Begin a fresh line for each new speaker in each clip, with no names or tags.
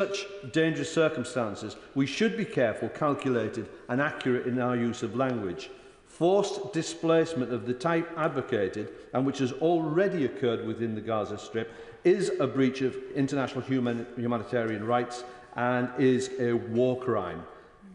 such dangerous circumstances, we should be careful, calculated and accurate in our use of language. Forced displacement of the type advocated, and which has already occurred within the Gaza Strip, is a breach of international humanitarian rights and is a war crime.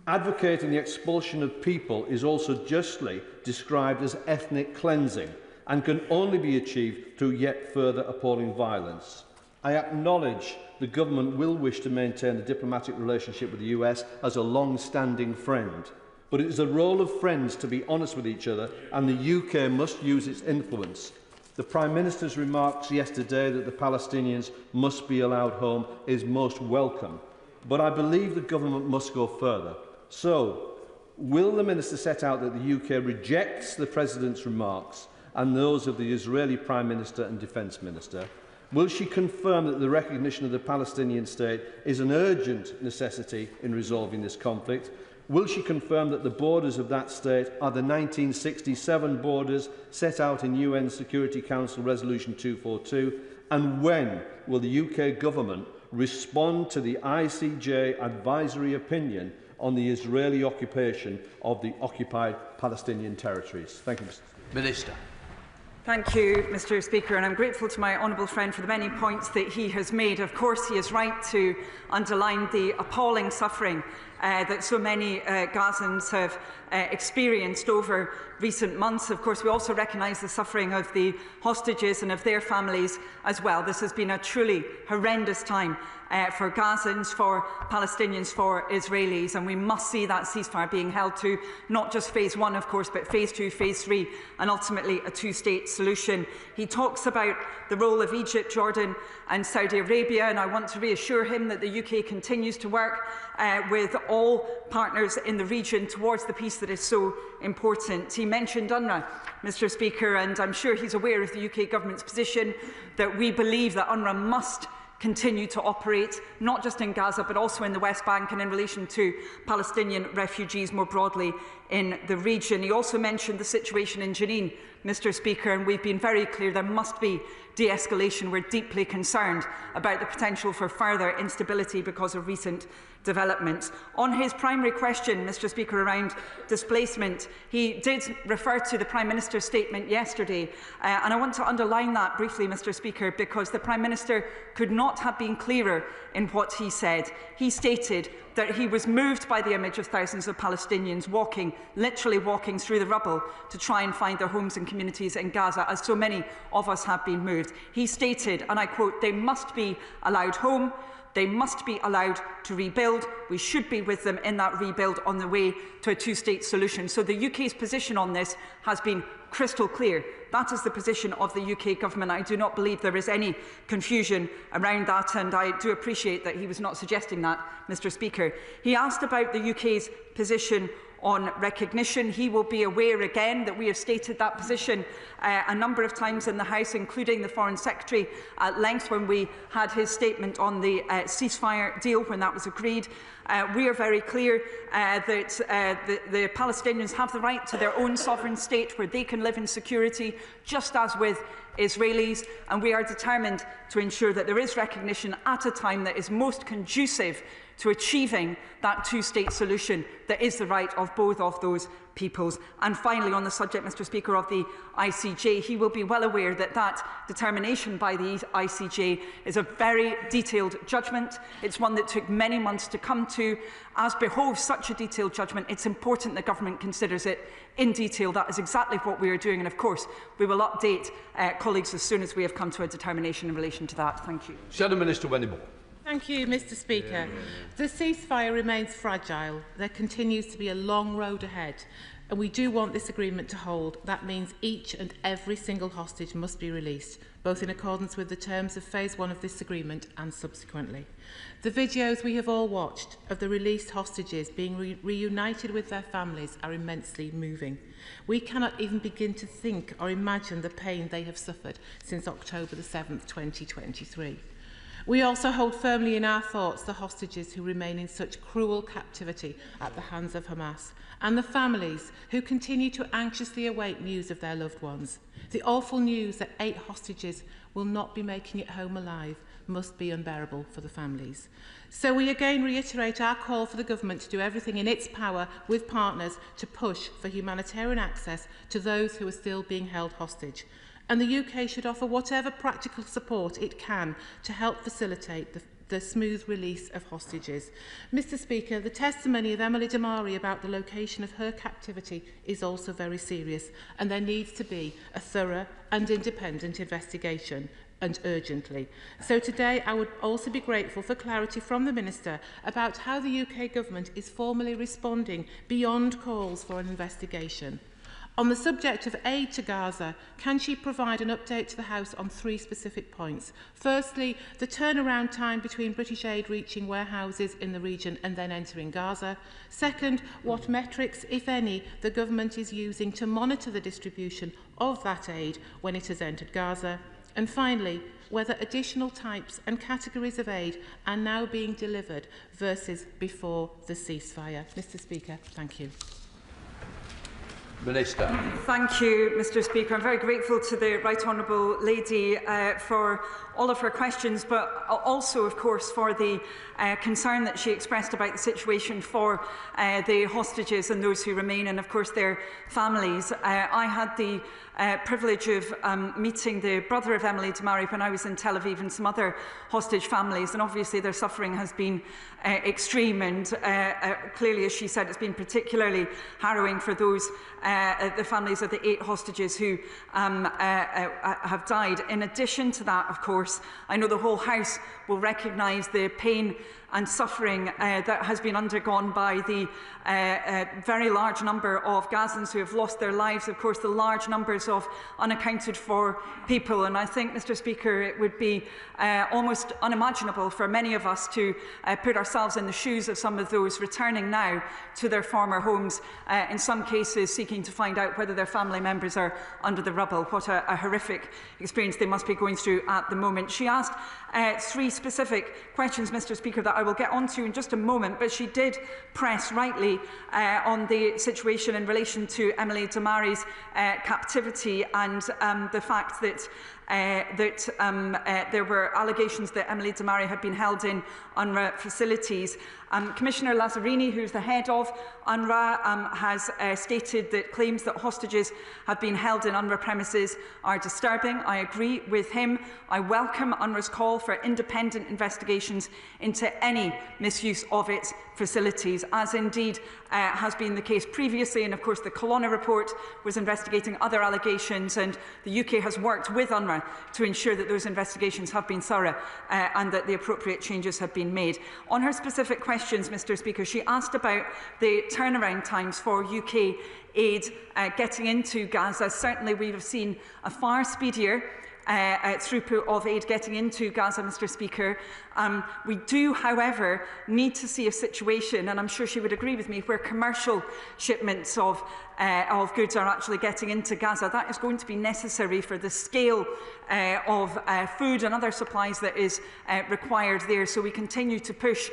Advocating the expulsion of people is also justly described as ethnic cleansing and can only be achieved through yet further appalling violence. I acknowledge the government will wish to maintain a diplomatic relationship with the US as a long-standing friend, but it is the role of friends to be honest with each other, and the UK must use its influence. The Prime Minister's remarks yesterday that the Palestinians must be allowed home is most welcome, but I believe the government must go further. So, will the Minister set out that the UK rejects the President's remarks and those of the Israeli Prime Minister and Defence Minister? Will she confirm that the recognition of the Palestinian state is an urgent necessity in resolving this conflict? Will she confirm that the borders of that state are the 1967 borders set out in UN Security Council Resolution 242? And when will the UK government respond to the ICJ advisory opinion on the Israeli occupation of the occupied Palestinian territories? Thank you, Mr.
Minister.
Thank you, Mr. Speaker, and I'm grateful to my honourable friend for the many points that he has made. Of course, he is right to underline the appalling suffering that so many Gazans have experienced over recent months. Of course, we also recognise the suffering of the hostages and of their families as well. This has been a truly horrendous time for Gazans, for Palestinians, for Israelis, and we must see that ceasefire being held to not just phase 1, of course, but phase 2, phase 3, and ultimately a two-state solution. He talks about the role of Egypt, Jordan and Saudi Arabia, and I want to reassure him that the UK continues to work with all partners in the region towards the peace that is so important. He mentioned UNRWA, Mr. Speaker, and I'm sure he's aware of the UK government's position that we believe that UNRWA must continue to operate, not just in Gaza, but also in the West Bank and in relation to Palestinian refugees more broadly in the region. He also mentioned the situation in Jenin, Mr. Speaker, and we've been very clear there must be de-escalation. We're deeply concerned about the potential for further instability because of recent developments. On his primary question, Mr. Speaker, around displacement, he did refer to the Prime Minister's statement yesterday, and I want to underline that briefly, Mr. Speaker, because the Prime Minister could not have been clearer in what he said. He stated that he was moved by the image of thousands of Palestinians walking, literally walking through the rubble to try and find their homes and communities in Gaza, as so many of us have been moved. He stated, and I quote, "They must be allowed home. They must be allowed to rebuild. We should be with them in that rebuild on the way to a two-state solution." So the UK's position on this has been crystal clear. That is the position of the UK government. I do not believe there is any confusion around that, and I do appreciate that he was not suggesting that, Mr. Speaker. He asked about the UK's position on recognition. He will be aware again that we have stated that position a number of times in the House, including the Foreign Secretary at length when we had his statement on the ceasefire deal when that was agreed. We are very clear that the Palestinians have the right to their own sovereign state where they can live in security, just as with Israelis, and we are determined to ensure that there is recognition at a time that is most conducive to achieving that two-state solution that is the right of both of those peoples. And finally, on the subject, Mr. Speaker, of the ICJ, he will be well aware that that determination by the ICJ is a very detailed judgment. It's one that took many months to come to. As behoves such a detailed judgment, it's important the government considers it in detail. That is exactly what we are doing, and of course we will update colleagues as soon as we have come to a determination in relation to that. Thank you.
Shadow Minister Wendy-Moore.
Thank you, Mr. Speaker. The ceasefire remains fragile. There continues to be a long road ahead, and we do want this agreement to hold. That means each and every single hostage must be released, both in accordance with the terms of phase 1 of this agreement and subsequently. The videos we have all watched of the released hostages being reunited with their families are immensely moving. We cannot even begin to think or imagine the pain they have suffered since October the 7th, 2023. We also hold firmly in our thoughts the hostages who remain in such cruel captivity at the hands of Hamas, and the families who continue to anxiously await news of their loved ones. The awful news that 8 hostages will not be making it home alive must be unbearable for the families. So we again reiterate our call for the government to do everything in its power with partners to push for humanitarian access to those who are still being held hostage. And the UK should offer whatever practical support it can to help facilitate the smooth release of hostages. Mr Speaker, the testimony of Emily Damari about the location of her captivity is also very serious, and there needs to be a thorough and independent investigation, and urgently. So today I would also be grateful for clarity from the Minister about how the UK Government is formally responding beyond calls for an investigation. On the subject of aid to Gaza, can she provide an update to the House on 3 specific points? Firstly, the turnaround time between British aid reaching warehouses in the region and then entering Gaza. Second, what metrics, if any, the government is using to monitor the distribution of that aid when it has entered Gaza. And finally, whether additional types and categories of aid are now being delivered versus before the ceasefire. Mr Speaker, thank you.
Minister.
Thank you, Mr Speaker. I'm very grateful to the Right Honourable Lady for all of her questions, but also, of course, for the concern that she expressed about the situation for the hostages and those who remain, and, of course, their families. I had the privilege of meeting the brother of Emily Damari when I was in Tel Aviv, and some other hostage families, and obviously their suffering has been extreme, and clearly, as she said, it's been particularly harrowing for those the families of the 8 hostages who have died. In addition to that, of course, I know the whole House will recognise the pain and suffering that has been undergone by the very large number of Gazans who have lost their lives, of course, the large numbers of unaccounted for people. And I think, Mr Speaker, it would be almost unimaginable for many of us to put ourselves in the shoes of some of those returning now to their former homes, in some cases seeking to find out whether their family members are under the rubble. What a horrific experience they must be going through at the moment. She asked 3 specific questions, Mr Speaker, that I will get onto in just a moment, but she did press rightly on the situation in relation to Emily Damari's captivity and the fact that there were allegations that Emily Damari had been held in UNRWA facilities. Commissioner Lazzarini, who is the head of UNRWA, has stated that claims that hostages have been held in UNRWA premises are disturbing. I agree with him. I welcome UNRWA's call for independent investigations into any misuse of its facilities, as indeed has been the case previously. And of course, the Colonna report was investigating other allegations, and the UK has worked with UNRWA to ensure that those investigations have been thorough and that the appropriate changes have been made. On her specific questions, Mr Speaker, she asked about the turnaround times for UK aid getting into Gaza. Certainly we have seen a far speedier throughput of aid getting into Gaza, Mr Speaker. We do, however, need to see a situation, and I'm sure she would agree with me, where commercial shipments of goods are actually getting into Gaza. That is going to be necessary for the scale of food and other supplies that is required there. So we continue to push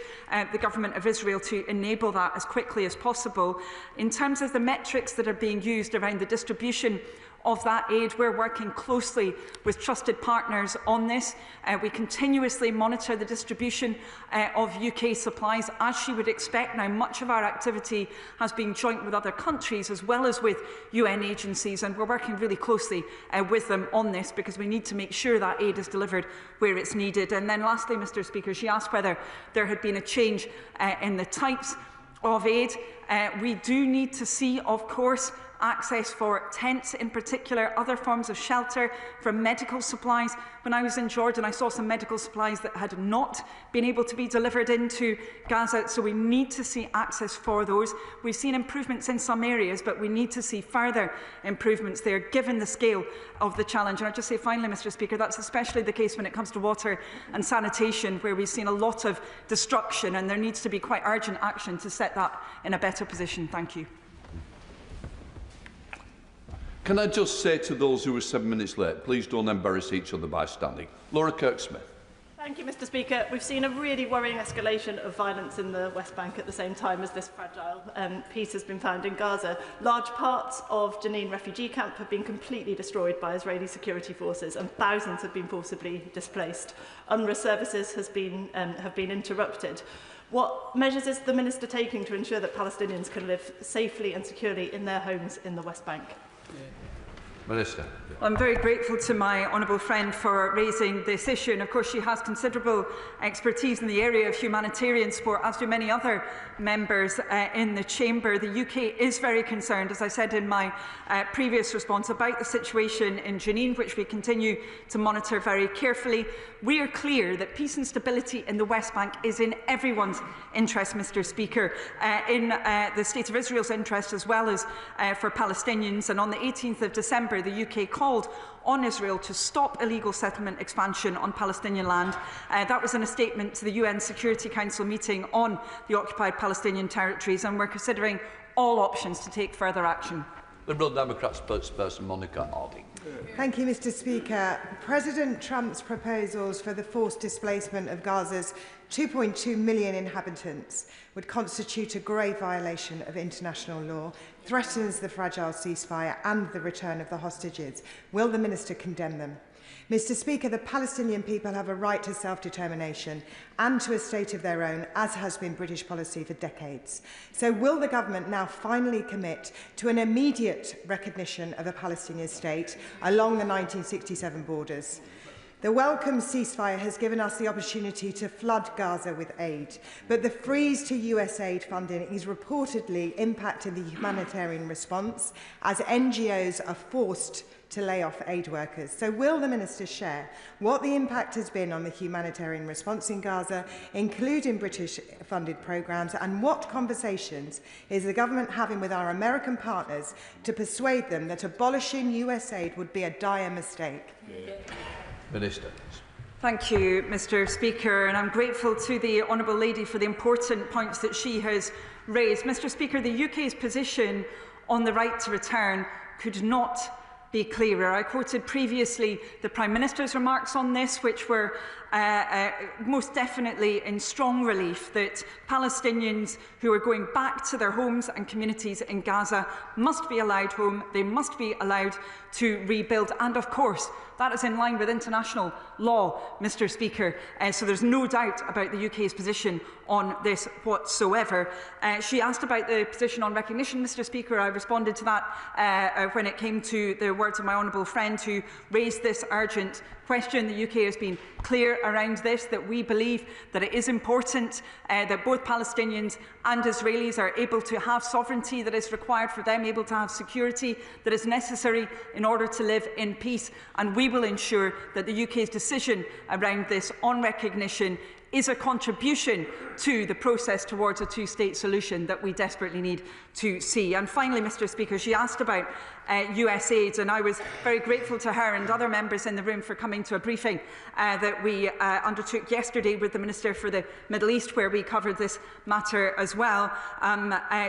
the government of Israel to enable that as quickly as possible. In terms of the metrics that are being used around the distribution of that aid, we're working closely with trusted partners on this. We continuously monitor the distribution of UK supplies, as she would expect. Now, much of our activity has been joint with other countries as well as with UN agencies, and we're working really closely with them on this because we need to make sure that aid is delivered where it's needed. And then lastly, Mr Speaker, she asked whether there had been a change in the types of aid. We do need to see, of course, access for tents in particular, other forms of shelter, for medical supplies. When I was in Jordan, I saw some medical supplies that had not been able to be delivered into Gaza, so we need to see access for those. We've seen improvements in some areas, but we need to see further improvements there, given the scale of the challenge. And I'll just say finally, Mr Speaker, that's especially the case when it comes to water and sanitation, where we've seen a lot of destruction, and there needs to be quite urgent action to set that in a better position. Thank you.
Can I just say to those who are 7 minutes late, please don't embarrass each other by standing. Laura Kirk-Smith. Thank you, Mr. Speaker. We've seen a really worrying escalation of violence in the West Bank at the same time as this fragile peace has been found in Gaza. Large parts of Jenin refugee camp have been completely destroyed by Israeli security forces, and thousands have been forcibly displaced. UNRWA services have been interrupted. What measures is the Minister taking to ensure that Palestinians can live safely and securely in their homes in the West Bank?
Minister.
I'm very grateful to my honourable friend for raising this issue, and of course she has considerable expertise in the area of humanitarian support, as do many other members in the chamber. The UK is very concerned, as I said in my previous response, about the situation in Jenin, which we continue to monitor very carefully. We are clear that peace and stability in the West Bank is in everyone's interest, Mr. Speaker, in the State of Israel's interest as well as for Palestinians. And on the 18th of December, the UK called on Israel to stop illegal settlement expansion on Palestinian land. That was in a statement to the UN Security Council meeting on the occupied Palestinian territories, and we're considering all options to take further action.
Liberal Democrat spokesperson Monica Harding.
Thank you, Mr. Speaker. President Trump's proposals for the forced displacement of Gaza's 2.2 million inhabitants would constitute a grave violation of international law, threatens the fragile ceasefire and the return of the hostages. Will the Minister condemn them? Mr. Speaker, the Palestinian people have a right to self-determination and to a state of their own, as has been British policy for decades. So will the government now finally commit to an immediate recognition of a Palestinian state along the 1967 borders? The welcome ceasefire has given us the opportunity to flood Gaza with aid, but the freeze to US aid funding is reportedly impacting the humanitarian response as NGOs are forced to lay off aid workers. So will the Minister share what the impact has been on the humanitarian response in Gaza, including British-funded programmes, and what conversations is the government having with our American partners to persuade them that abolishing US aid would be a dire mistake?
Minister.
Thank you, Mr. Speaker, and I'm grateful to the Honourable Lady for the important points that she has raised. Mr. Speaker, the UK's position on the right to return could not be clearer. I quoted previously the Prime Minister's remarks on this, which were most definitely in strong relief that Palestinians who are going back to their homes and communities in Gaza must be allowed home, they must be allowed to rebuild, and of course that is in line with international law, Mr. Speaker, so there's no doubt about the UK's position on this whatsoever. She asked about the position on recognition, Mr. Speaker. I responded to that when it came to the words of my honourable friend who raised this urgent question. The UK has been clear around this, that we believe that it is important that both Palestinians and Israelis are able to have sovereignty that is required for them, able to have security that is necessary in order to live in peace, and we will ensure that the UK's decision around this on recognition is a contribution to the process towards a two-state solution that we desperately need to see. And finally, Mr. Speaker, she asked about US aid, and I was very grateful to her and other members in the room for coming to a briefing that we undertook yesterday with the Minister for the Middle East, where we covered this matter as well.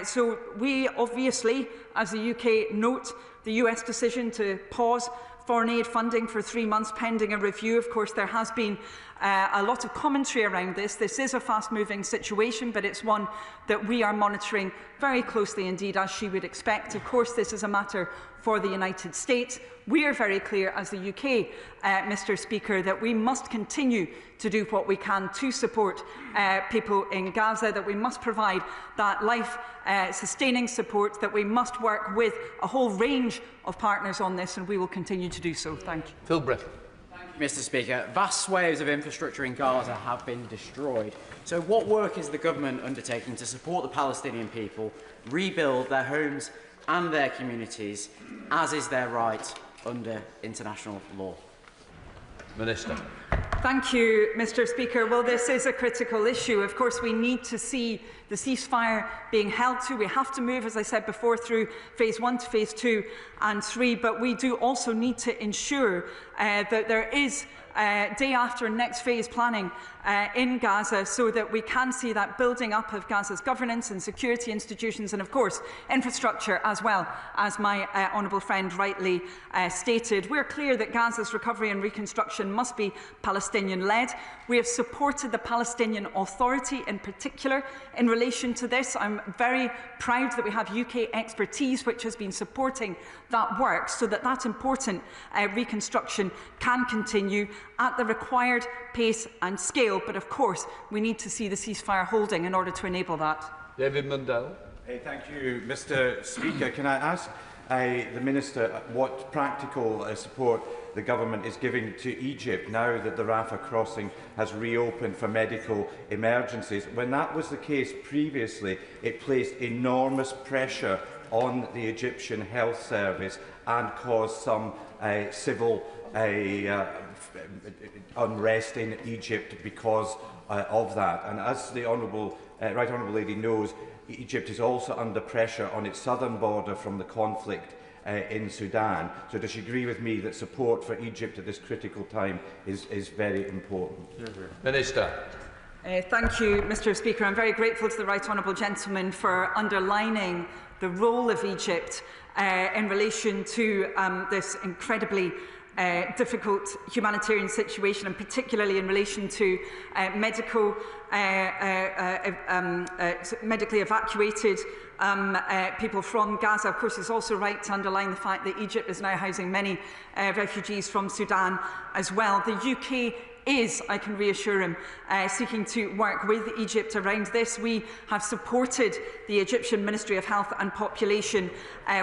So we obviously, as the UK, note the US decision to pause foreign aid funding for 3 months pending a review. Of course, there has been a lot of commentary around this. This is a fast-moving situation, but it's one that we are monitoring very closely indeed, as she would expect. Of course, this is a matter for the United States. We are very clear as the UK, Mr. Speaker, that we must continue to do what we can to support people in Gaza, that we must provide that life-sustaining support, that we must work with a whole range of partners on this, and we will continue to do so. Thank you.
Phil Brittle.
Mr. Speaker, vast swathes of infrastructure in Gaza have been destroyed. So what work is the government undertaking to support the Palestinian people rebuild their homes and their communities, as is their right under international law?
Minister.
Thank you, Mr. Speaker. Well, this is a critical issue. Of course, we need to see the ceasefire being held to. We have to move, as I said before, through phase 1 to phase 2 and 3, but we do also need to ensure that there is day after next phase planning in Gaza, so that we can see that building up of Gaza's governance and security institutions and, of course, infrastructure, as well as my honourable friend rightly stated. We're clear that Gaza's recovery and reconstruction must be Palestinian-led. We have supported the Palestinian Authority in particular in relation to this. I'm very proud that we have UK expertise which has been supporting that work so that that important reconstruction can continue at the required pace and scale. But of course, we need to see the ceasefire holding in order to enable that.
David Mundell.
Thank you, Mr. Speaker. Can I ask the Minister what practical support the government is giving to Egypt now that the Rafah crossing has reopened for medical emergencies? When that was the case previously, it placed enormous pressure on the Egyptian health service and caused some civil unrest in Egypt because of that. And as the Right Honourable Lady knows, Egypt is also under pressure on its southern border from the conflict in Sudan. So does she agree with me that support for Egypt at this critical time is very important?
Minister.
Thank you, Mr. Speaker. I'm very grateful to the Right Honourable Gentleman for underlining the role of Egypt in relation to this incredibly difficult humanitarian situation, and particularly in relation to medically evacuated people from Gaza. Of course, it's also right to underline the fact that Egypt is now housing many refugees from Sudan as well. The UK is, I can reassure him, seeking to work with Egypt around this. We have supported the Egyptian Ministry of Health and Population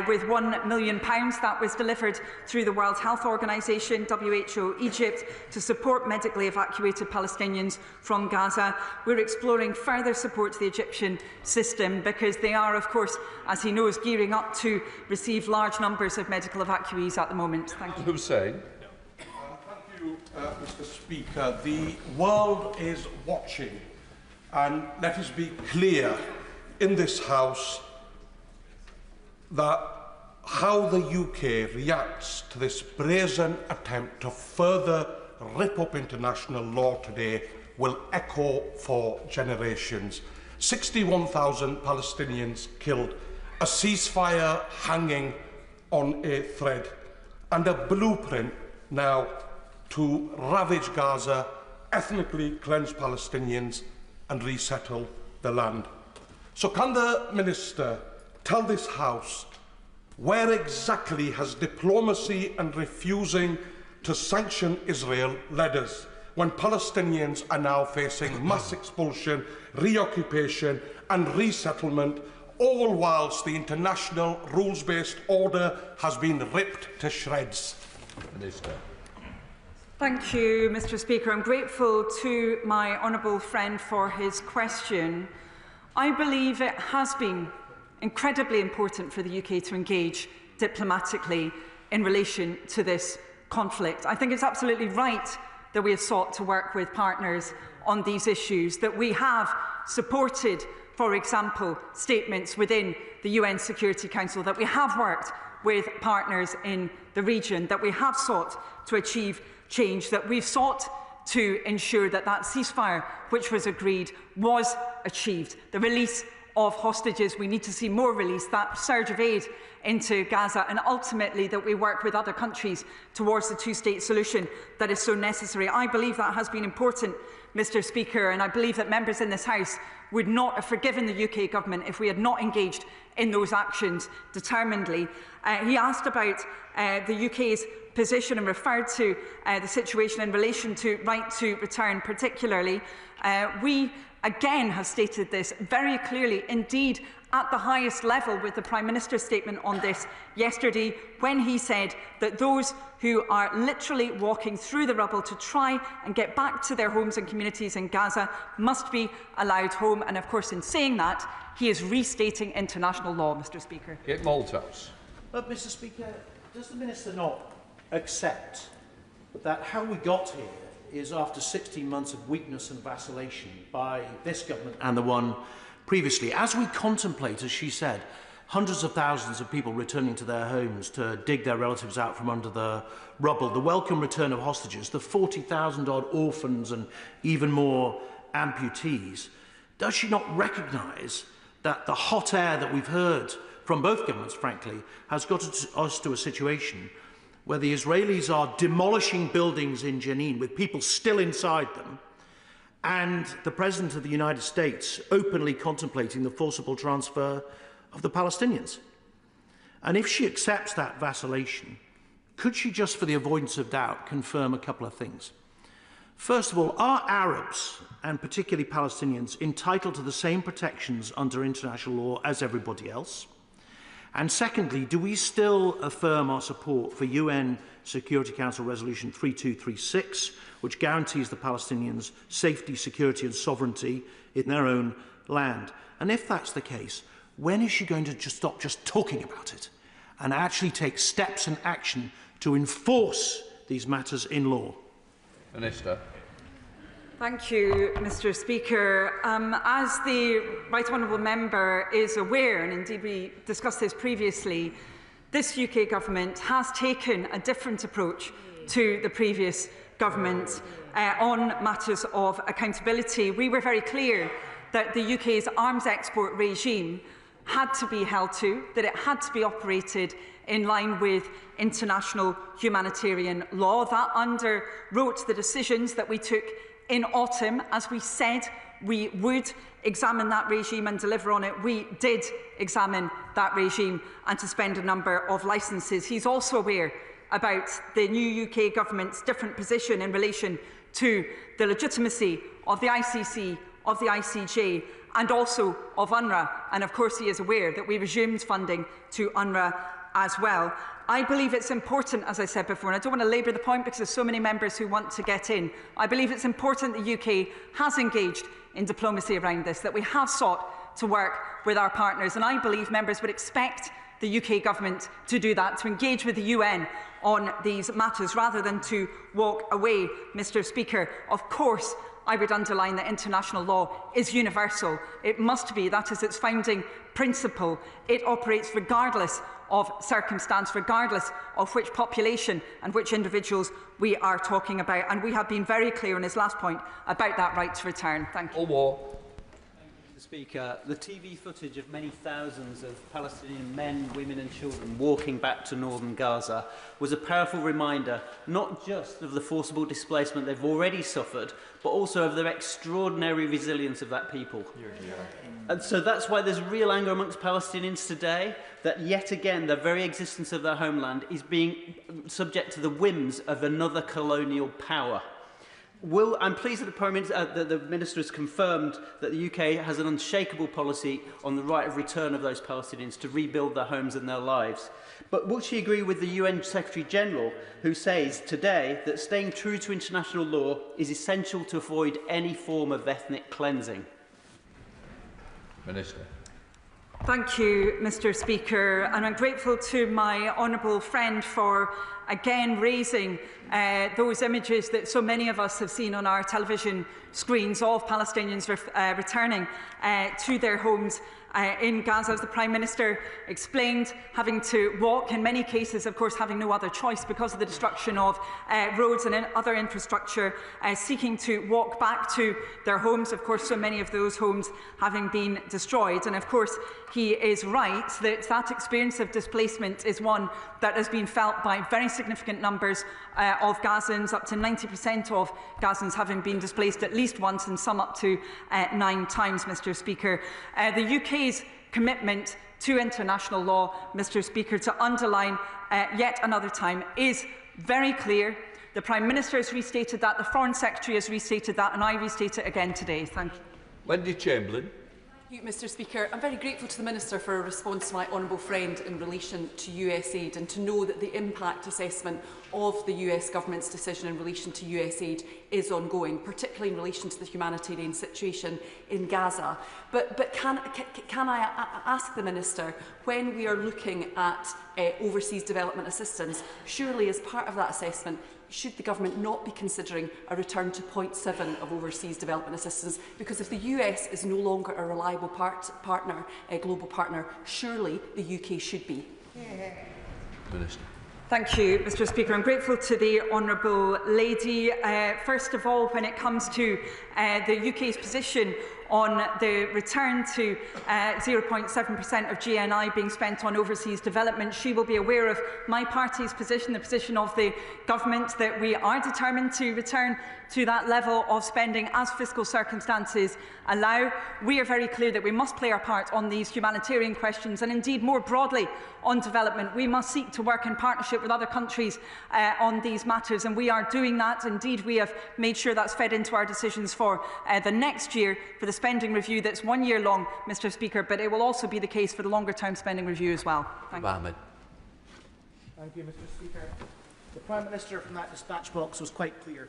with £1 million that was delivered through the World Health Organization, WHO Egypt, to support medically evacuated Palestinians from Gaza. We're exploring further support to the Egyptian system because they are, of course, as he knows, gearing up to receive large numbers of medical evacuees at the moment. Thank you.
Hussein.
Mr. Speaker, the world is watching, and let us be clear in this House that how the UK reacts to this brazen attempt to further rip up international law today will echo for generations. 61,000 Palestinians killed, a ceasefire hanging on a thread, and a blueprint now to ravage Gaza, ethnically cleanse Palestinians and resettle the land. So can the Minister tell this House where exactly has diplomacy and refusing to sanction Israel led us when Palestinians are now facing mass expulsion, reoccupation and resettlement, all whilst the international rules-based order has been ripped to shreds?
Minister.
Thank you, Mr. Speaker. I'm grateful to my honourable friend for his question. I believe it has been incredibly important for the UK to engage diplomatically in relation to this conflict. I think it's absolutely right that we have sought to work with partners on these issues, that we have supported, for example, statements within the UN Security Council, that we have worked with partners in the region, that we have sought to achieve change, that we've sought to ensure that that ceasefire which was agreed was achieved. The release of hostages, we need to see more release, that surge of aid into Gaza, and ultimately that we work with other countries towards the two-state solution that is so necessary. I believe that has been important, Mr. Speaker, and I believe that members in this House would not have forgiven the UK government if we had not engaged in those actions determinedly. He asked about the UK's position and referred to the situation in relation to right to return particularly. We again have stated this very clearly, indeed at the highest level, with the Prime Minister's statement on this yesterday, when he said that those who are literally walking through the rubble to try and get back to their homes and communities in Gaza must be allowed home. And of course, in saying that, he is restating international law, Mr. Speaker.
Kate Malthouse.
But, Mr. Speaker, does the Minister not accept that how we got here is after 16 months of weakness and vacillation by this government and the one previously, as we contemplate, as she said, hundreds of thousands of people returning to their homes to dig their relatives out from under the rubble, the welcome return of hostages, the 40,000 odd orphans and even more amputees, does she not recognise that the hot air that we've heard from both governments, frankly, has got us to a situation where the Israelis are demolishing buildings in Jenin with people still inside them, and the President of the United States openly contemplating the forcible transfer of the Palestinians? And if she accepts that vacillation, could she, just for the avoidance of doubt, confirm a couple of things? First of all, are Arabs, and particularly Palestinians, entitled to the same protections under international law as everybody else? And secondly, do we still affirm our support for UN Security Council Resolution 3236, which guarantees the Palestinians safety, security and sovereignty in their own land? And if that's the case, when is she going to stop just talking about it and actually take steps and action to enforce these matters in law?
Minister.
Thank you, Mr. Speaker. As the Right Honourable Member is aware, and indeed we discussed this previously, this UK government has taken a different approach to the previous government on matters of accountability. We were very clear that the UK's arms export regime had to be held to, that it had to be operated in line with international humanitarian law. That underwrote the decisions that we took in autumn. As we said we would examine that regime and deliver on it, we did examine that regime and suspend a number of licences. He's also aware about the new UK government's different position in relation to the legitimacy of the ICC, of the ICJ and also of UNRWA. And of course he is aware that we resumed funding to UNRWA as well. I believe it's important, as I said before, and I don't want to labour the point because there's so many members who want to get in. I believe it's important the UK has engaged in diplomacy around this, that we have sought to work with our partners, and I believe members would expect the UK government to do that, to engage with the UN on these matters rather than to walk away, Mr. Speaker. Of course, I would underline that international law is universal. It must be. That is its founding principle. It operates regardless of circumstance, regardless of which population and which individuals we are talking about. And we have been very clear on his last point about that right to return. Thank you.
Mr. Speaker, the TV footage of many thousands of Palestinian men, women and children walking back to northern Gaza was a powerful reminder not just of the forcible displacement they've already suffered, but also of the extraordinary resilience of that people. And so that's why there's real anger amongst Palestinians today that yet again the very existence of their homeland is being subject to the whims of another colonial power. I'm pleased that the Minister has confirmed that the UK has an unshakable policy on the right of return of those Palestinians to rebuild their homes and their lives. But will she agree with the UN Secretary-General, who says today that staying true to international law is essential to avoid any form of ethnic cleansing?
Minister.
Thank you, Mr. Speaker, and I'm grateful to my honourable friend for again raising those images that so many of us have seen on our television screens of Palestinians returning to their homes in Gaza. As the Prime Minister explained, having to walk, in many cases, of course, having no other choice because of the destruction of roads and other infrastructure, seeking to walk back to their homes, of course, so many of those homes having been destroyed. And of course, he is right that that experience of displacement is one that has been felt by very significant numbers of Gazans, up to 90% of Gazans having been displaced at least once, and some up to 9 times, Mr. Speaker. The UK's commitment to international law, Mr. Speaker, to underline yet another time, is very clear. The Prime Minister has restated that, the Foreign Secretary has restated that, and I restate it again today. Thank you.
Wendy Chamberlain.
Thank you, Mr. Speaker. I'm very grateful to the Minister for a response to my honourable friend in relation to US aid, and to know that the impact assessment of the US Government's decision in relation to US aid is ongoing, particularly in relation to the humanitarian situation in Gaza. But can I ask the Minister, when we are looking at overseas development assistance, surely as part of that assessment, should the government not be considering a return to 0.7 of overseas development assistance? Because if the US is no longer a reliable partner, a global partner, surely the UK should be.
Minister.
Thank you, Mr Speaker. I'm grateful to the Honourable Lady. First of all, when it comes to the UK's position on the return to 0.7% of GNI being spent on overseas development, she will be aware of my party's position, the position of the government, that we are determined to return to that level of spending as fiscal circumstances allow. We are very clear that we must play our part on these humanitarian questions, and indeed more broadly on development. We must seek to work in partnership with other countries on these matters, and we are doing that. Indeed, we have made sure that's fed into our decisions for the next year for the spending review that's 1 year long, Mr Speaker, but it will also be the case for the longer term spending review as well. Thank you.
Thank you, Mr Speaker. The Prime Minister from that dispatch box was quite clear.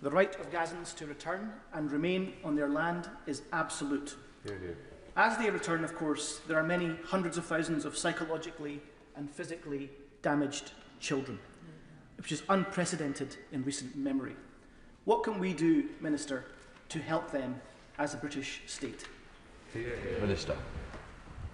The right of Gazans to return and remain on their land is absolute. As they return, of course, there are many hundreds of thousands of psychologically and physically damaged children, which is unprecedented in recent memory. What can we do, Minister, to help them as a British state?
Minister.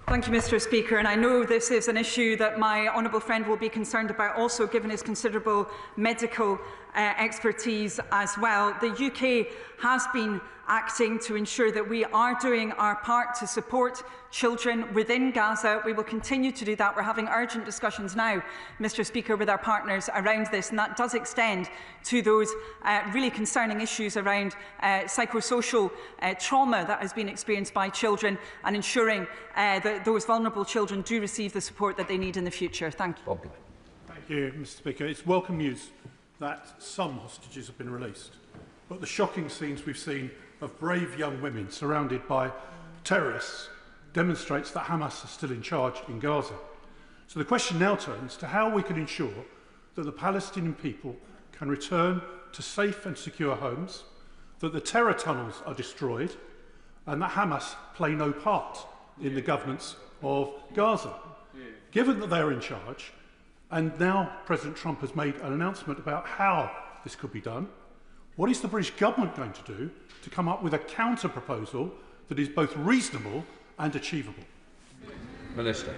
Thank you, Mr Speaker. And I know this is an issue that my honourable friend will be concerned about also, given his considerable medical expertise as well. The UK has been acting to ensure that we are doing our part to support children within Gaza. We will continue to do that. We're having urgent discussions now, Mr Speaker, with our partners around this, and that does extend to those really concerning issues around psychosocial trauma that has been experienced by children, and ensuring that those vulnerable children do receive the support that they need in the future. Thank you.
Thank you, Mr Speaker. It's welcome news that some hostages have been released, but the shocking scenes we've seen of brave young women surrounded by terrorists demonstrates that Hamas is still in charge in Gaza. So the question now turns to how we can ensure that the Palestinian people can return to safe and secure homes, that the terror tunnels are destroyed, and that Hamas play no part in the governance of Gaza. Given that they are in charge, and now President Trump has made an announcement about how this could be done, what is the British government going to do to come up with a counter-proposal that is both reasonable and achievable?
Minister.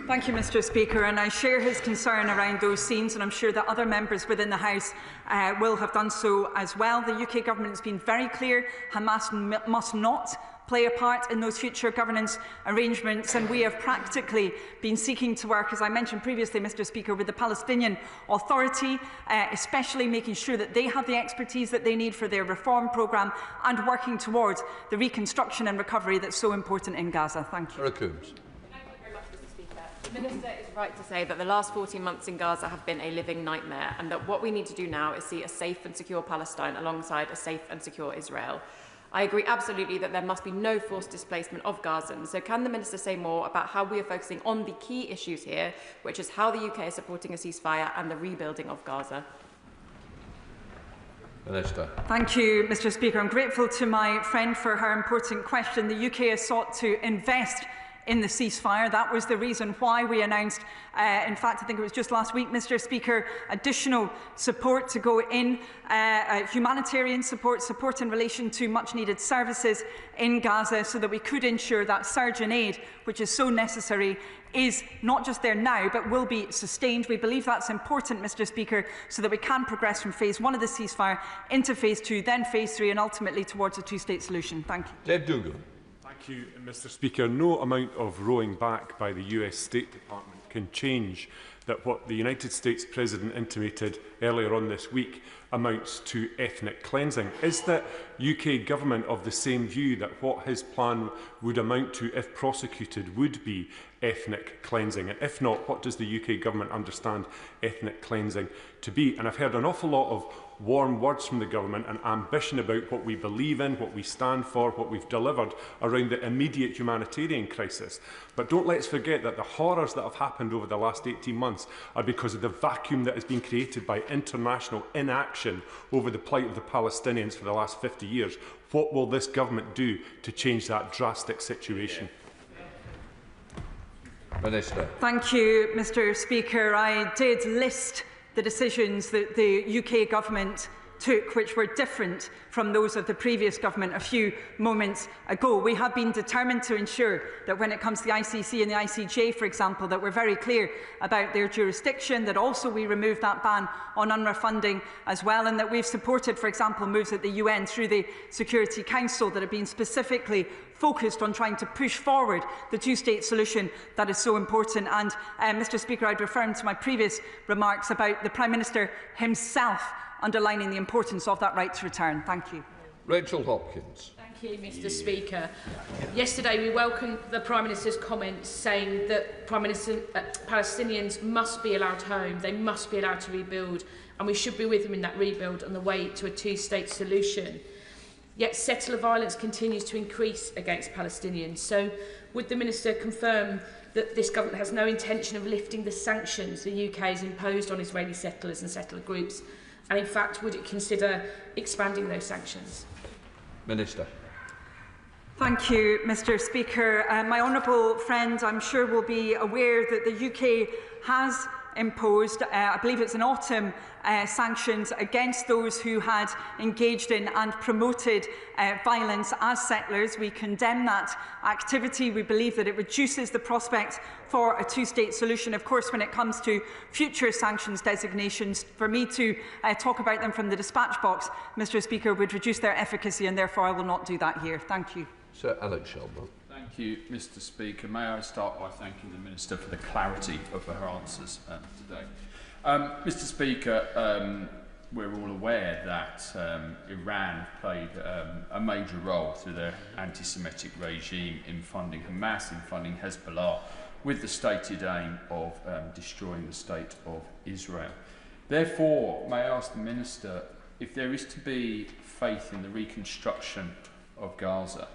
Thank you, Mr Speaker, and I share his concern around those scenes, and I'm sure that other members within the House will have done so as well. The UK government has been very clear: Hamas must not play a part in those future governance arrangements, and we have practically been seeking to work, as I mentioned previously, Mr Speaker, with the Palestinian Authority, especially making sure that they have the expertise that they need for their reform programme, and working towards the reconstruction and recovery that's so important in Gaza. Thank you.
The Minister is right to say that the last 14 months in Gaza have been a living nightmare, and that what we need to do now is see a safe and secure Palestine alongside a safe and secure Israel. I agree absolutely that there must be no forced displacement of Gazans. So can the Minister say more about how we are focusing on the key issues here, which is how the UK is supporting a ceasefire and the rebuilding of Gaza?
Minister.
Thank you, Mr Speaker. I'm grateful to my friend for her important question. The UK has sought to invest in the ceasefire. That was the reason why we announced, in fact, I think it was just last week, Mr Speaker, additional support to go in, humanitarian support, support in relation to much-needed services in Gaza, so that we could ensure that surge in aid, which is so necessary, is not just there now, but will be sustained. We believe that's important, Mr Speaker, so that we can progress from phase 1 of the ceasefire into phase 2, then phase 3, and ultimately towards a two-state solution. Thank you.
Dave Dougal.
Thank you, Mr Speaker. No amount of rowing back by the US State Department can change that what the United States President intimated earlier on this week amounts to ethnic cleansing. Is the UK government of the same view that what his plan would amount to, if prosecuted, would be ethnic cleansing? And if not, what does the UK government understand ethnic cleansing to be? And I've heard an awful lot of warm words from the government and ambition about what we believe in, what we stand for, what we've delivered around the immediate humanitarian crisis. But don't let's forget that the horrors that have happened over the last 18 months are because of the vacuum that has been created by international inaction over the plight of the Palestinians for the last 50 years. What will this government do to change that drastic situation?
Minister.
Thank you, Mr Speaker. I did list the decisions that the UK government took, which were different from those of the previous government a few moments ago. We have been determined to ensure that when it comes to the ICC and the ICJ, for example, that we're very clear about their jurisdiction, that also we remove that ban on UNRWA funding as well, and that we've supported, for example, moves at the UN through the Security Council that have been specifically focused on trying to push forward the two-state solution that is so important. And, Mr. Speaker, I'd refer to my previous remarks about the Prime Minister himself underlining the importance of that right to return. Thank you.
Rachel Hopkins.
Thank you, Mr. Speaker. Yesterday we welcomed the Prime Minister's comments saying that Palestinians must be allowed home, they must be allowed to rebuild, and we should be with them in that rebuild on the way to a two-state solution. Yet settler violence continues to increase against Palestinians. So would the Minister confirm that this government has no intention of lifting the sanctions the UK has imposed on Israeli settlers and settler groups? And in fact, would it consider expanding those sanctions?
Minister.
Thank you, Mr. Speaker. My honourable friend, I'm sure, will be aware that the UK has imposed, I believe it's in autumn, sanctions against those who had engaged in and promoted violence as settlers. We condemn that activity. We believe that it reduces the prospect for a two-state solution. Of course, when it comes to future sanctions designations, for me to talk about them from the dispatch box, Mr. Speaker, would reduce their efficacy, and therefore I will not do that here. Thank you.
Sir Alex Shelburne.
Thank you, Mr. Speaker. May I start by thanking the Minister for the clarity of her answers today. Mr. Speaker, we're all aware that Iran played a major role through their anti-Semitic regime in funding Hamas, in funding Hezbollah, with the stated aim of destroying the state of Israel. Therefore, may I ask the Minister if there is to be faith in the reconstruction of Gaza,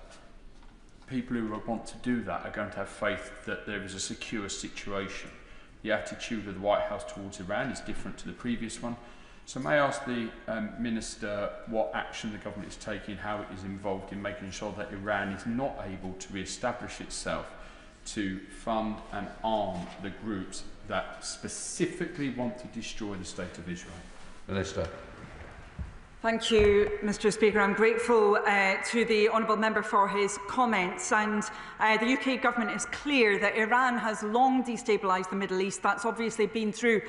people who want to do that are going to have faith that there is a secure situation. The attitude of the White House towards Iran is different to the previous one. So may I ask the Minister what action the government is taking, how it is involved in making sure that Iran is not able to re-establish itself to fund and arm the groups that specifically want to destroy the state of Israel?
Minister.
Thank you, Mr. Speaker. I'm grateful to the honourable member for his comments, and the UK government is clear that Iran has long destabilised the Middle East. That's obviously been through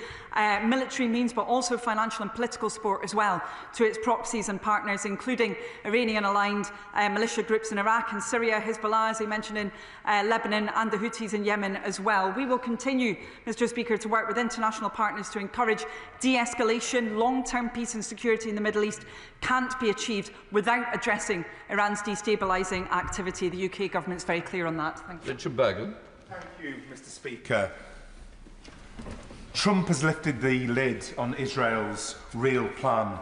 military means, but also financial and political support as well to its proxies and partners, including Iranian-aligned militia groups in Iraq and Syria, Hezbollah, as he mentioned, in Lebanon, and the Houthis in Yemen as well. We will continue, Mr. Speaker, to work with international partners to encourage de-escalation. Long-term peace and security in the Middle East can't be achieved without addressing Iran's destabilising activity. The UK government is very clear on that. Thank you.
Richard Bagan.
Thank you, Mr. Speaker. Trump has lifted the lid on Israel's real plan,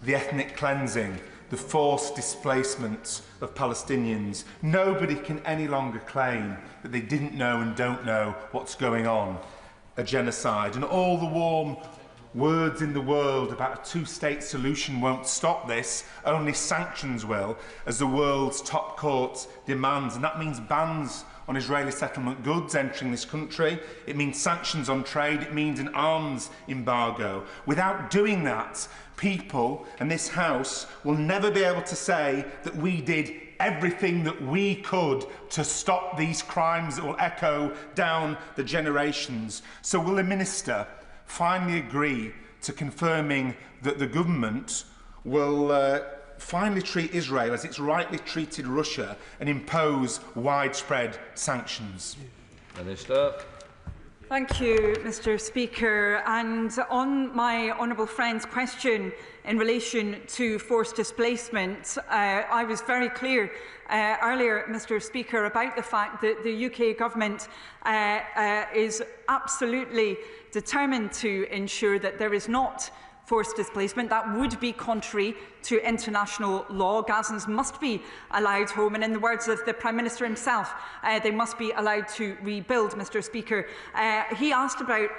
the ethnic cleansing, the forced displacement of Palestinians. Nobody can any longer claim that they didn't know and don't know what's going on, a genocide. And all the warm words in the world about a two-state solution won't stop this. Only sanctions will, as the world's top court demands. And that means bans on Israeli settlement goods entering this country. It means sanctions on trade. It means an arms embargo. Without doing that, people and this House will never be able to say that we did everything that we could to stop these crimes that will echo down the generations. So will the Minister finally agree to confirming that the government will finally treat Israel as it's rightly treated Russia and impose widespread sanctions?
Minister.
Thank you, Mr. Speaker. And on my honourable friend's question in relation to forced displacement, I was very clear earlier, Mr. Speaker, about the fact that the UK government is absolutely determined to ensure that there is not forced displacement. That would be contrary to international law. Gazans must be allowed home, and in the words of the Prime Minister himself, they must be allowed to rebuild, Mr. Speaker. He asked about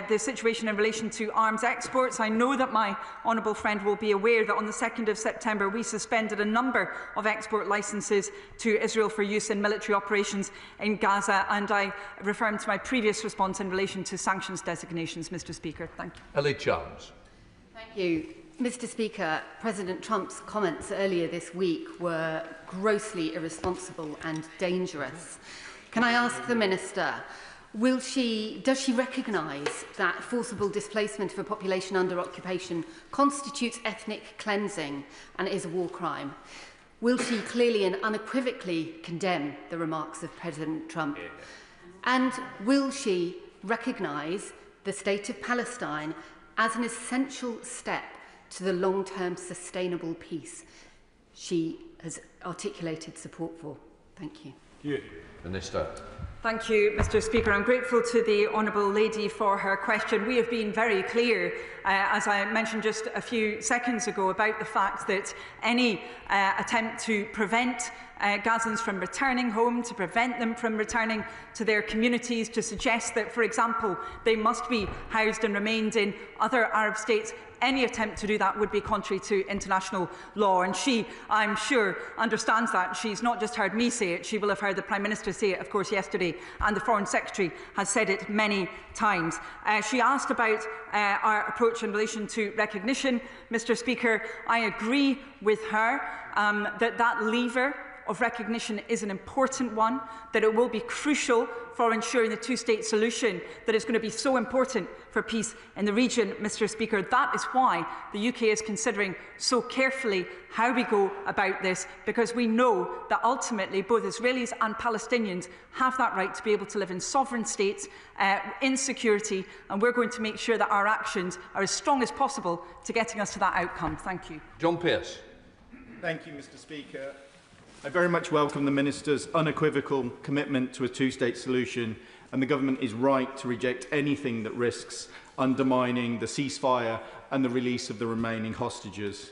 the situation in relation to arms exports. I know that my honourable friend will be aware that on the 2nd of September we suspended a number of export licences to Israel for use in military operations in Gaza, and I refer to my previous response in relation to sanctions designations, Mr. Speaker. Thank you.
Ellie Charles.
Thank you. Mr. Speaker, President Trump's comments earlier this week were grossly irresponsible and dangerous. Can I ask the Minister, does she recognise that forcible displacement of a population under occupation constitutes ethnic cleansing and is a war crime? Will she clearly and unequivocally condemn the remarks of President Trump? And will she recognise the state of Palestine as an essential step to the long-term sustainable peace she has articulated support for? Thank you.
Minister.
Thank you, Mr. Speaker. I'm grateful to the Honourable Lady for her question. We have been very clear, as I mentioned just a few seconds ago, about the fact that any attempt to prevent Gazans from returning home, to prevent them from returning to their communities, to suggest that, for example, they must be housed and remained in other Arab states, any attempt to do that would be contrary to international law. And she, I'm sure, understands that. She's not just heard me say it, she will have heard the Prime Minister say it, of course, yesterday, and the Foreign Secretary has said it many times. She asked about our approach in relation to recognition. Mr. Speaker, I agree with her that lever of recognition is an important one, that it will be crucial for ensuring the two-state solution, that is going to be so important for peace in the region, Mr. Speaker. That is why the UK is considering so carefully how we go about this, because we know that ultimately both Israelis and Palestinians have that right to be able to live in sovereign states in security, and we're going to make sure that our actions are as strong as possible to getting us to that outcome. Thank you.
John Pearce.
Thank you, Mr. Speaker. I very much welcome the Minister's unequivocal commitment to a two-state solution, and the Government is right to reject anything that risks undermining the ceasefire and the release of the remaining hostages.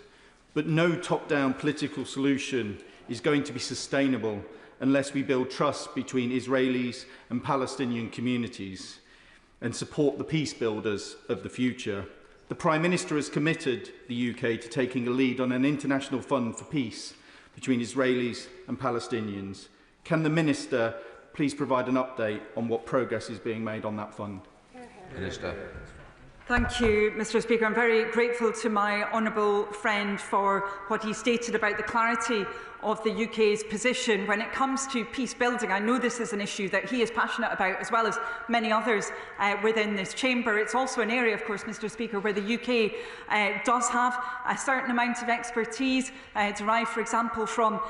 But no top-down political solution is going to be sustainable unless we build trust between Israelis and Palestinian communities and support the peace builders of the future. The Prime Minister has committed the UK to taking a lead on an international fund for peace between Israelis and Palestinians. Can the Minister please provide an update on what progress is being made on that fund?
Minister.
Thank you, Mr. Speaker. I'm very grateful to my honourable friend for what he stated about the clarity of the UK's position when it comes to peace building. I know this is an issue that he is passionate about, as well as many others within this chamber. It's also an area, of course, Mr. Speaker, where the UK does have a certain amount of expertise derived, for example, from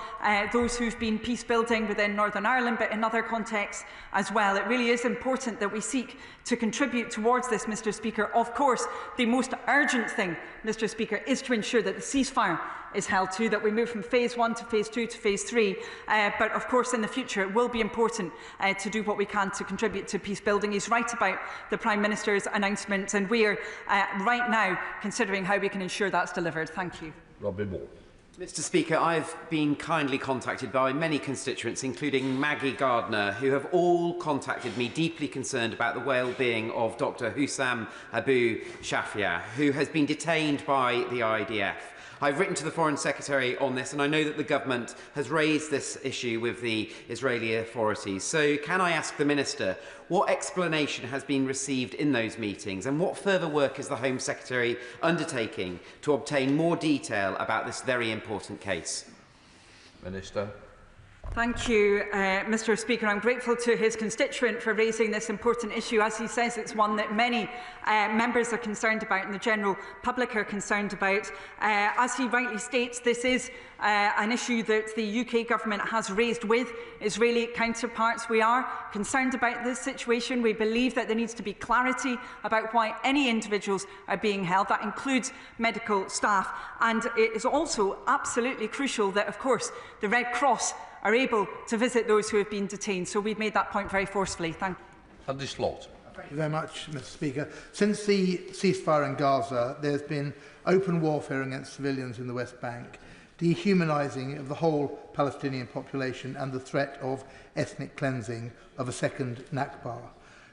those who've been peace building within Northern Ireland, but in other contexts as well. It really is important that we seek to contribute towards this, Mr. Speaker. Of course, the most urgent thing, Mr. Speaker, is to ensure that the ceasefire is held to, that we move from phase 1 to phase 2 to phase 3. But of course, in the future, it will be important to do what we can to contribute to peace building. He's right about the Prime Minister's announcement, and we are right now considering how we can ensure that's delivered. Thank you.
Robin Moore.
Mr. Speaker, I've been kindly contacted by many constituents, including Maggie Gardner, who have all contacted me deeply concerned about the well-being of Dr. Hussam Abu Shafia, who has been detained by the IDF. I've written to the Foreign Secretary on this, and I know that the government has raised this issue with the Israeli authorities. So can I ask the Minister what explanation has been received in those meetings, and what further work is the Home Secretary undertaking to obtain more detail about this very important case?
Minister.
Thank you, Mr. Speaker. I'm grateful to his constituent for raising this important issue. As he says, it's one that many members are concerned about and the general public are concerned about. As he rightly states, this is an issue that the UK government has raised with Israeli counterparts. We are concerned about this situation. We believe that there needs to be clarity about why any individuals are being held. That includes medical staff. And it is also absolutely crucial that, of course, the Red Cross are able to visit those who have been detained. So we've made that point very forcefully. Thank you.
Andy Slaughter.
Thank you very much, Mr. Speaker. Since the ceasefire in Gaza, there has been open warfare against civilians in the West Bank, dehumanising of the whole Palestinian population and the threat of ethnic cleansing of a second Nakba.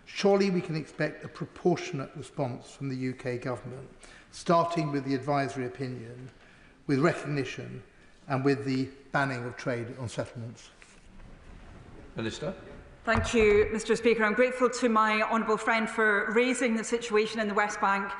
Surely we can expect a proportionate response from the UK government, starting with the advisory opinion, with recognition and with the banning of trade on settlements.
Minister.
Thank you, Mr. Speaker. I'm grateful to my honourable friend for raising the situation in the West Bank.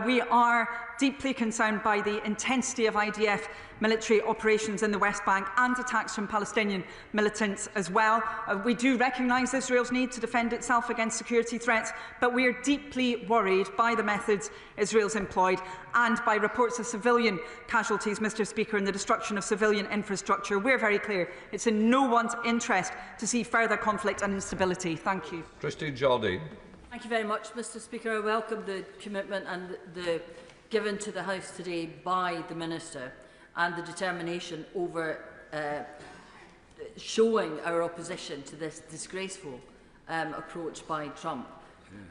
We are deeply concerned by the intensity of IDF military operations in the West Bank and attacks from Palestinian militants as well. We do recognise Israel's need to defend itself against security threats, but we are deeply worried by the methods Israel's employed and by reports of civilian casualties, Mr. Speaker, and the destruction of civilian infrastructure. We're very clear. It's in no one's interest to see further conflict and instability. Thank you.
Christine Jardine.
Thank you very much, Mr. Speaker. I welcome the commitment and the given to the House today by the Minister and the determination over showing our opposition to this disgraceful approach by Trump.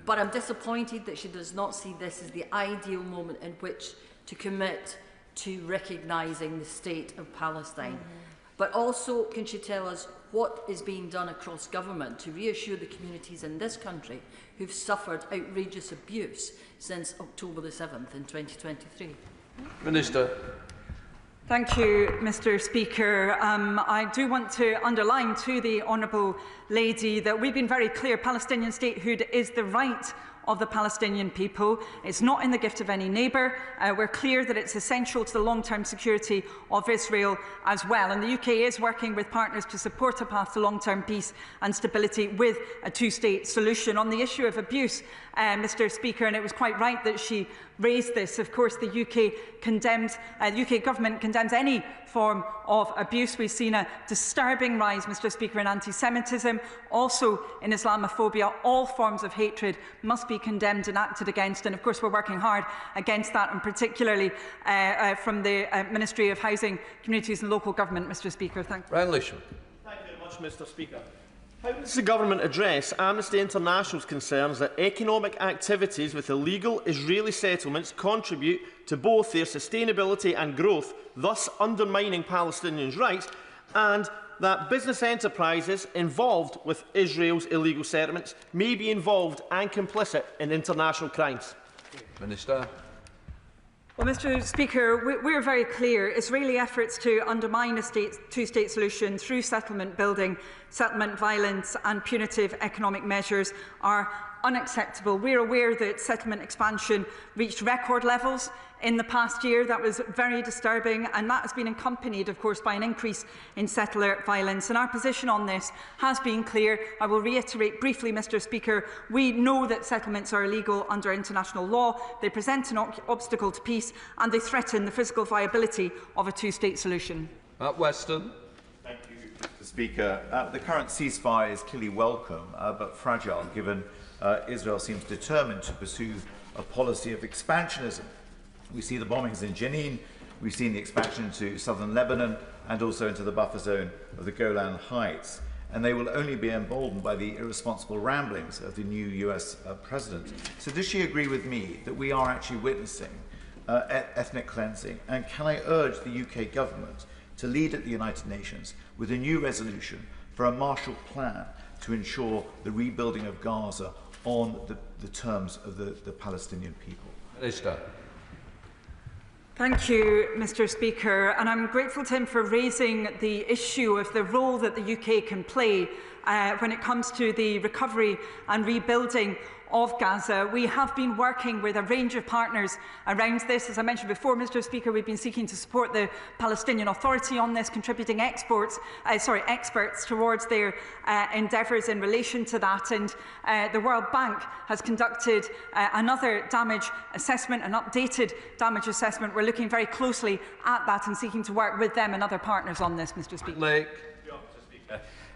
But I'm disappointed that she does not see this as the ideal moment in which to commit to recognising the state of Palestine. But also, can she tell us what is being done across government to reassure the communities in this country who've suffered outrageous abuse since October the 7th in 2023?
Minister.
Thank you, Mr. Speaker. I do want to underline to the honourable lady that we've been very clear. Palestinian statehood is the right of the Palestinian people. It's not in the gift of any neighbour. We're clear that it's essential to the long-term security of Israel as well. And the UK is working with partners to support a path to long-term peace and stability with a two-state solution. On the issue of abuse, Mr. Speaker, and it was quite right that she raised this. Of course, the UK government condemns any form of abuse. We've seen a disturbing rise, Mr. Speaker, in anti-Semitism, also in Islamophobia. All forms of hatred must be condemned and acted against, and of course we're working hard against that, and particularly from the Ministry of Housing, Communities and Local Government, Mr. Speaker. Thank you.
Ryan Lisham.
Thank you very much, Mr. Speaker. How does the government address Amnesty International's concerns that economic activities with illegal Israeli settlements contribute to both their sustainability and growth, thus undermining Palestinians' rights, and that business enterprises involved with Israel's illegal settlements may be involved and complicit in international crimes?
Minister.
Well, Mr. Speaker, we're very clear. Israeli efforts to undermine a two-state solution through settlement building, settlement violence and punitive economic measures are unacceptable. We're aware that settlement expansion reached record levels in the past year. That was very disturbing, and that has been accompanied, of course, by an increase in settler violence. And our position on this has been clear. I will reiterate briefly, Mr. Speaker. We know that settlements are illegal under international law. They present an obstacle to peace, and they threaten the physical viability of a two-state solution.
Matt Weston.
Thank you, Mr. Speaker. The current ceasefire is clearly welcome, but fragile, given Israel seems determined to pursue a policy of expansionism. We see the bombings in Jenin, we've seen the expansion into southern Lebanon and also into the buffer zone of the Golan Heights. And they will only be emboldened by the irresponsible ramblings of the new US president. So does she agree with me that we are actually witnessing ethnic cleansing? And can I urge the UK government to lead at the United Nations with a new resolution for a Marshall Plan to ensure the rebuilding of Gaza on the terms of the Palestinian people?
Minister.
Thank you, Mr. Speaker, and I'm grateful to him for raising the issue of the role that the UK can play when it comes to the recovery and rebuilding of Gaza. We have been working with a range of partners around this. As I mentioned before, Mr. Speaker, we've been seeking to support the Palestinian Authority on this, contributing experts towards their endeavours in relation to that. And the World Bank has conducted another damage assessment, an updated damage assessment. We're looking very closely at that and seeking to work with them and other partners on this, Mr. Speaker.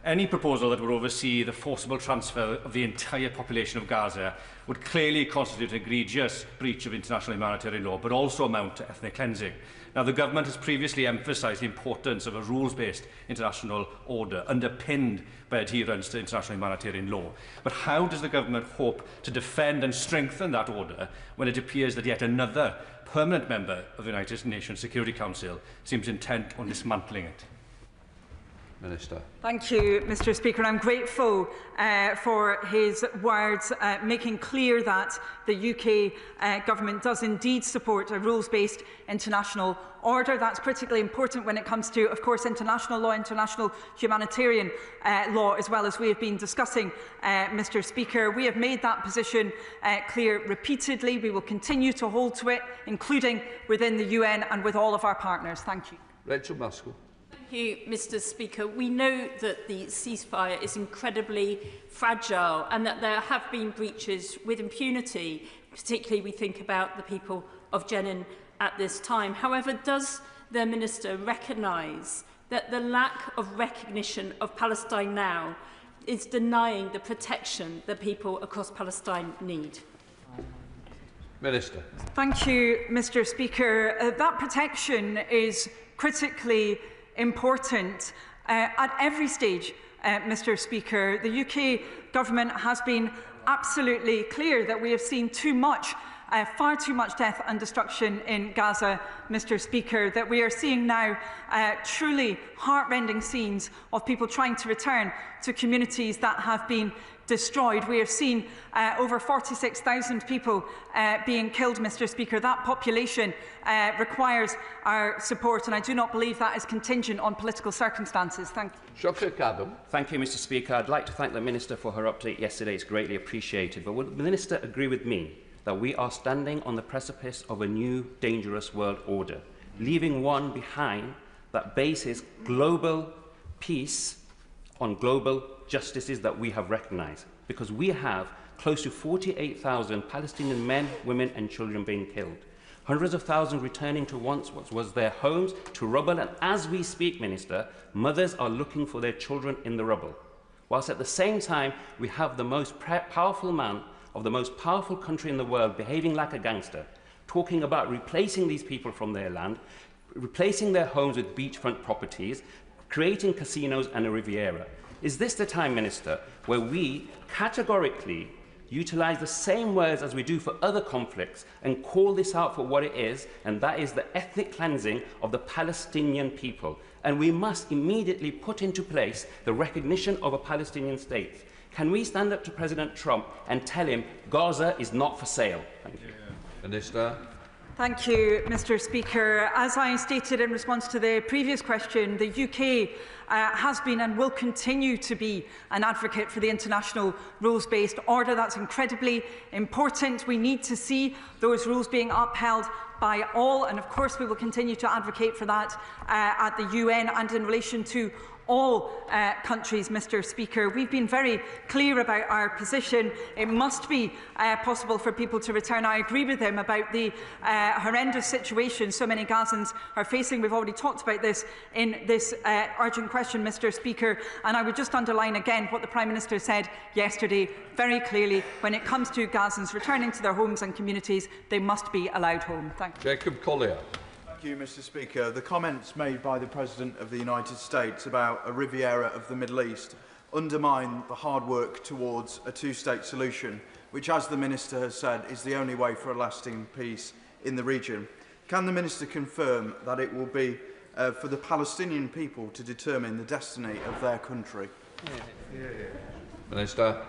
Any proposal that would oversee the forcible transfer of the entire population of Gaza would clearly constitute an egregious breach of international humanitarian law, but also amount to ethnic cleansing. Now, the government has previously emphasised the importance of a rules-based international order underpinned by adherence to international humanitarian law. But how does the government hope to defend and strengthen that order when it appears that yet another permanent member of the United Nations Security Council seems intent on dismantling it?
Minister.
Thank you, Mr. Speaker. I'm grateful for his words, making clear that the UK government does indeed support a rules-based international order. That's particularly important when it comes to, of course, international law, international humanitarian law, as well as we have been discussing, Mr. Speaker. We have made that position clear repeatedly. We will continue to hold to it, including within the UN and with all of our partners. Thank you.
Rachel Muskell.
Thank you, Mr. Speaker. We know that the ceasefire is incredibly fragile and that there have been breaches with impunity. Particularly, we think about the people of Jenin at this time. However, does the Minister recognise that the lack of recognition of Palestine now is denying the protection that people across Palestine need?
Minister.
Thank you, Mr. Speaker. That protection is critically important at every stage, Mr. Speaker. The UK government has been absolutely clear that we have seen too much, far too much death and destruction in Gaza, Mr. Speaker, that we are seeing now truly heartrending scenes of people trying to return to communities that have been destroyed. We have seen over 46,000 people being killed, Mr. Speaker. That population requires our support, and I do not believe that is contingent on political circumstances. Thank you.
Thank you, Mr. Speaker. I'd like to thank the Minister for her update yesterday. It's greatly appreciated. But would the Minister agree with me that we are standing on the precipice of a new dangerous world order, leaving one behind that bases global peace on global justices that we have recognised? Because we have close to 48,000 Palestinian men, women and children being killed. Hundreds of thousands returning to once what was their homes to rubble, and as we speak, Minister, mothers are looking for their children in the rubble. Whilst at the same time, we have the most powerful man of the most powerful country in the world behaving like a gangster, talking about replacing these people from their land, replacing their homes with beachfront properties, creating casinos and a Riviera. Is this the time, Minister, where we categorically utilise the same words as we do for other conflicts and call this out for what it is, and that is the ethnic cleansing of the Palestinian people? And we must immediately put into place the recognition of a Palestinian state. Can we stand up to President Trump and tell him Gaza is not for sale? Thank you.
Minister.
Thank you, Mr. Speaker. As I stated in response to the previous question, the UK has been and will continue to be an advocate for the international rules-based order. That's incredibly important. We need to see those rules being upheld by all, and of course we will continue to advocate for that at the UN and in relation to all countries, Mr. Speaker. We've been very clear about our position. It must be possible for people to return. I agree with him about the horrendous situation so many Gazans are facing. We've already talked about this in this urgent question, Mr. Speaker, and I would just underline again what the Prime Minister said yesterday very clearly. When it comes to Gazans returning to their homes and communities, they must be allowed home. Thank you.
Jacob Collier.
Thank you, Mr. Speaker. The comments made by the President of the United States about a Riviera of the Middle East undermine the hard work towards a two-state solution, which, as the Minister has said, is the only way for a lasting peace in the region. Can the Minister confirm that it will be for the Palestinian people to determine the destiny of their country?
Minister.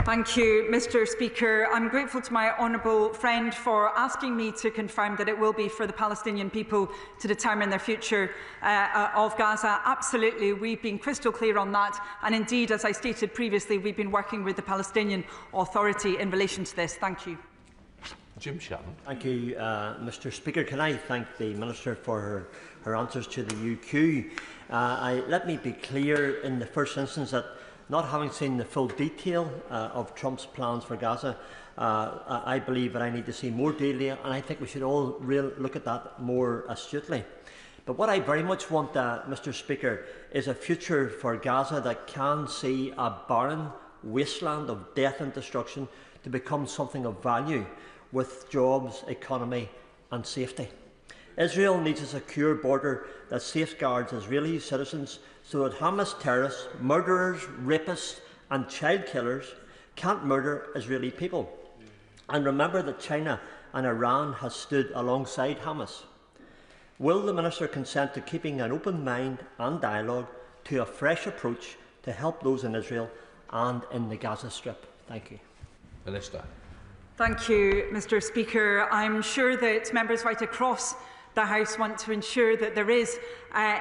Thank you, Mr. Speaker. I'm grateful to my honourable friend for asking me to confirm that it will be for the Palestinian people to determine their future of Gaza. Absolutely, we've been crystal clear on that, and indeed, as I stated previously, we've been working with the Palestinian Authority in relation to this. Thank you.
Jim Chapman.
Thank you, Mr. Speaker. Can I thank the Minister for her answers to the UQ? Let me be clear in the first instance that, not having seen the full detail of Trump's plans for Gaza, I believe that I need to see more detail, and I think we should all look at that more astutely. But what I very much want, Mr. Speaker, is a future for Gaza that can see a barren wasteland of death and destruction to become something of value, with jobs, economy and safety. Israel needs a secure border that safeguards Israeli citizens so that Hamas terrorists, murderers, rapists and child killers can't murder Israeli people. And remember that China and Iran has stood alongside Hamas. Will the Minister consent to keeping an open mind and dialogue to a fresh approach to help those in Israel and in the Gaza Strip? Thank you.
Minister.
Thank you, Mr. Speaker. I'm sure that members right across the House want to ensure that there is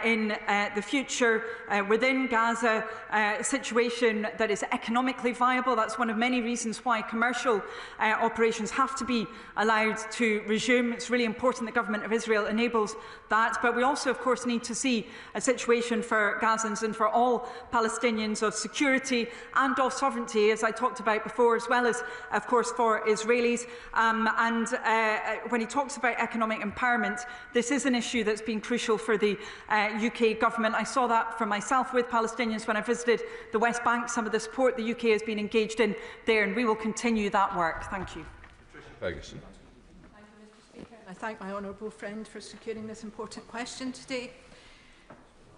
in the future within Gaza a situation that is economically viable. That's one of many reasons why commercial operations have to be allowed to resume. It's really important the government of Israel enables that. But we also, of course, need to see a situation for Gazans and for all Palestinians of security and of sovereignty, as I talked about before, as well as, of course, for Israelis. When he talks about economic empowerment, this is an issue that's been crucial for the UK government. I saw that for myself with Palestinians when I visited the West Bank, some of the support the UK has been engaged in there, and we will continue that work. Thank you.
Ferguson.
Thank you, Mr. Speaker. I thank my honourable friend for securing this important question today.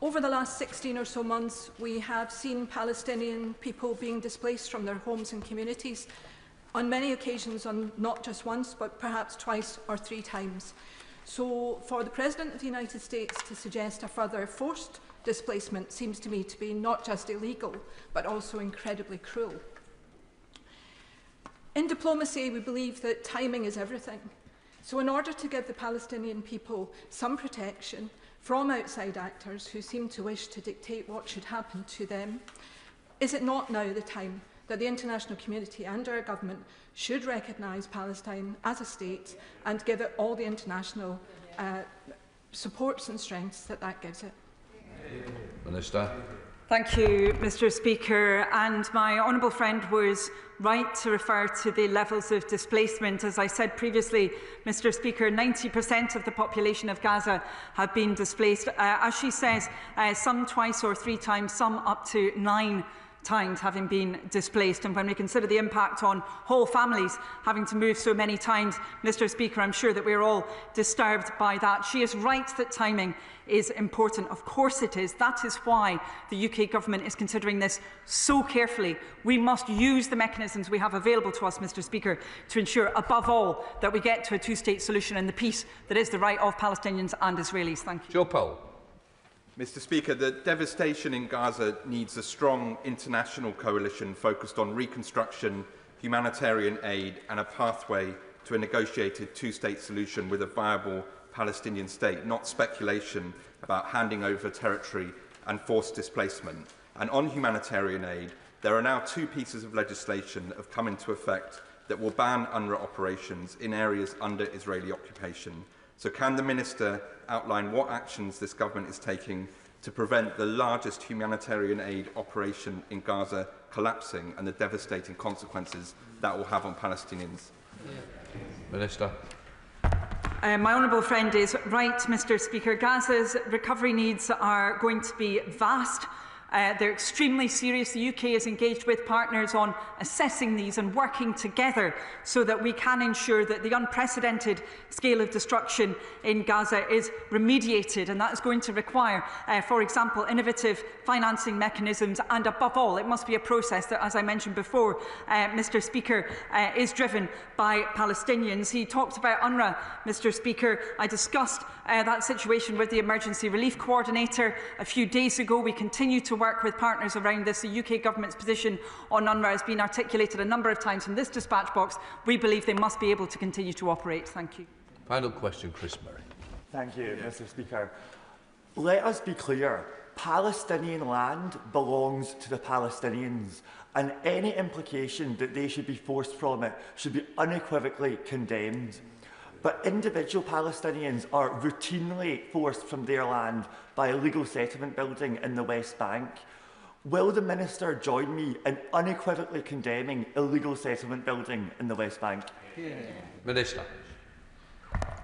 Over the last 16 or so months, we have seen Palestinian people being displaced from their homes and communities, on many occasions, on not just once, but perhaps twice or three times. So for the President of the United States to suggest a further forced displacement seems to me to be not just illegal, but also incredibly cruel. In diplomacy, we believe that timing is everything. So in order to give the Palestinian people some protection from outside actors who seem to wish to dictate what should happen to them, is it not now the time that the international community and our government should recognise Palestine as a state and give it all the international supports and strengths that that gives it?
Minister.
Thank you, Mr. Speaker. And my honourable friend was right to refer to the levels of displacement. As I said previously, Mr. Speaker, 90% of the population of Gaza have been displaced. As she says, some twice or three times, some up to 9 times having been displaced. And when we consider the impact on whole families having to move so many times, Mr. Speaker, I'm sure that we're all disturbed by that. She is right that timing is important. Of course it is. That is why the UK government is considering this so carefully. We must use the mechanisms we have available to us, Mr. Speaker, to ensure, above all, that we get to a two-state solution and the peace that is the right of Palestinians and Israelis. Thank you.
Joe Powell.
Mr. Speaker, the devastation in Gaza needs a strong international coalition focused on reconstruction, humanitarian aid and a pathway to a negotiated two-state solution with a viable Palestinian state, not speculation about handing over territory and forced displacement. And on humanitarian aid, there are now 2 pieces of legislation that have come into effect that will ban UNRWA operations in areas under Israeli occupation. So can the Minister outline what actions this government is taking to prevent the largest humanitarian aid operation in Gaza collapsing and the devastating consequences that will have on Palestinians?
Minister.
My honourable friend is right, Mr. Speaker. Gaza's recovery needs are going to be vast. They're extremely serious. The UK is engaged with partners on assessing these and working together so that we can ensure that the unprecedented scale of destruction in Gaza is remediated, and that is going to require, for example, innovative financing mechanisms, and above all, it must be a process that, as I mentioned before, Mr. Speaker, is driven by Palestinians. He talked about UNRWA, Mr. Speaker. I discussed that situation with the Emergency Relief Coordinator a few days ago. We continue to work with partners around this. The UK government's position on UNRWA has been articulated a number of times from this dispatch box. We believe they must be able to continue to operate. Thank you.
Final question, Chris Murray.
Thank you, Mr. Speaker. Let us be clear. Palestinian land belongs to the Palestinians, and any implication that they should be forced from it should be unequivocally condemned. But individual Palestinians are routinely forced from their land by illegal settlement building in the West Bank. Will the Minister join me in unequivocally condemning illegal settlement building in the West Bank?
Minister.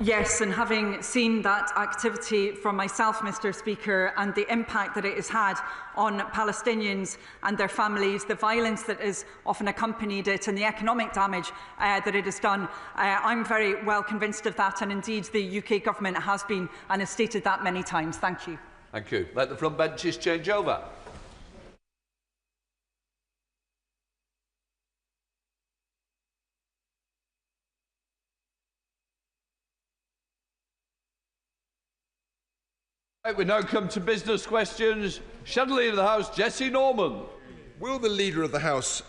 Yes, and having seen that activity from myself, Mr Speaker, and the impact that it has had on Palestinians and their families, the violence that has often accompanied it and the economic damage that it has done, I'm very well convinced of that, and indeed the UK Government has been and has stated that many times. Thank you.
Thank you. Let the front benches change over. Right, we now come to business questions. Shadow Leader of the House, Jessie Norman.
Will the Leader of the House